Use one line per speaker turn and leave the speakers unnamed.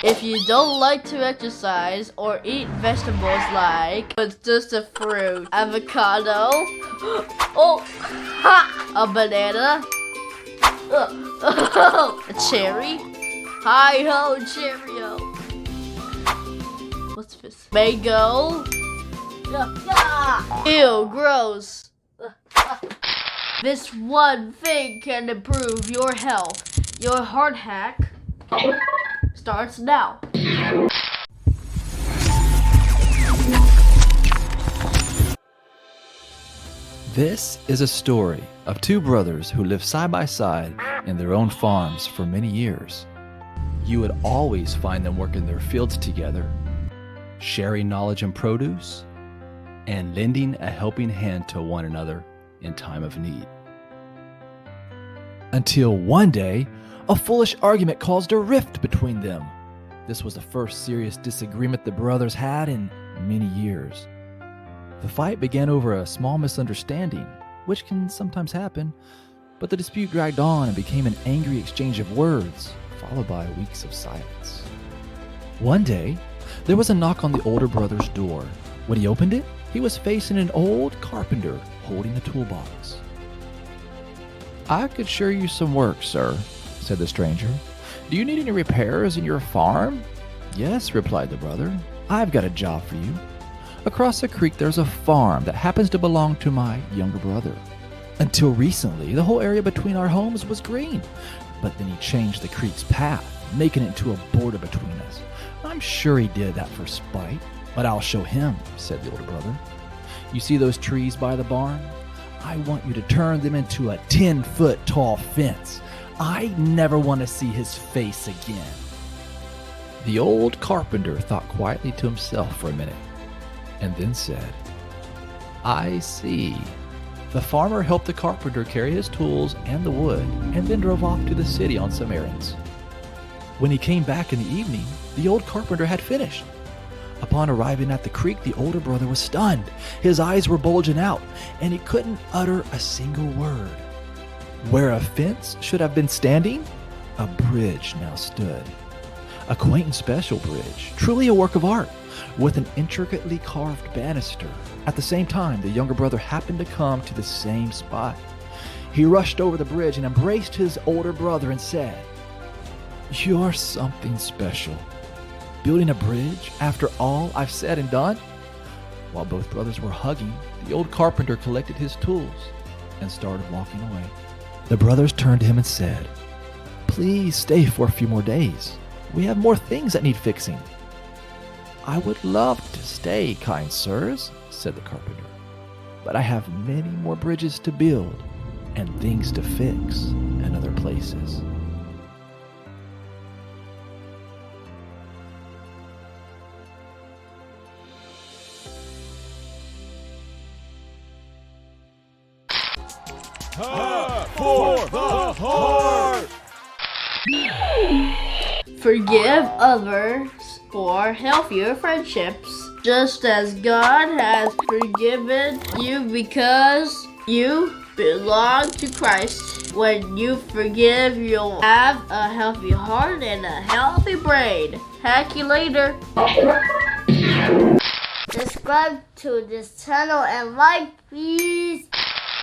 If you don't like to exercise or eat vegetables like it's just a fruit, avocado, oh, ha, a banana, a cherry, hi-ho, Cheerio. What's this? Mango. Ew, gross. This one thing can improve your health. Your heart hack starts now.
This is a story of two brothers who lived side by side in their own farms for many years. You would always find them working their fields together, sharing knowledge and produce, and lending a helping hand to one another in time of need. Until one day, a foolish argument caused a rift between them. This was the first serious disagreement the brothers had in many years. The fight began over a small misunderstanding, which can sometimes happen, but the dispute dragged on and became an angry exchange of words, followed by weeks of silence. One day, there was a knock on the older brother's door. When he opened it, he was facing an old carpenter holding a toolbox. "I could sure use some work, sir," said the stranger. "Do you need any repairs in your farm?" "Yes," replied the brother. "I've got a job for you. Across the creek there's a farm that happens to belong to my younger brother. Until recently, the whole area between our homes was green, but then he changed the creek's path, making it into a border between us. I'm sure he did that for spite, but I'll show him," said the older brother. "You see those trees by the barn? I want you to turn them into a 10-foot tall fence. I never want to see his face again." The old carpenter thought quietly to himself for a minute, and then said, "I see." The farmer helped the carpenter carry his tools and the wood, and then drove off to the city on some errands. When he came back in the evening, the old carpenter had finished. Upon arriving at the creek, the older brother was stunned. His eyes were bulging out, and he couldn't utter a single word. Where a fence should have been standing, a bridge now stood. A quaint and special bridge, truly a work of art, with an intricately carved banister. At the same time, the younger brother happened to come to the same spot. He rushed over the bridge and embraced his older brother and said, "You're something special. Building a bridge after all I've said and done?" While both brothers were hugging, the old carpenter collected his tools and started walking away. The brothers turned to him and said, "Please stay for a few more days. We have more things that need fixing." "I would love to stay, kind sirs," said the carpenter, "but I have many more bridges to build and things to fix in other places."
For the heart!
Forgive others for healthier friendships, just as God has forgiven you because you belong to Christ. When you forgive, you'll have a healthy heart and a healthy brain. Hack you later.
Subscribe to this channel and like, please.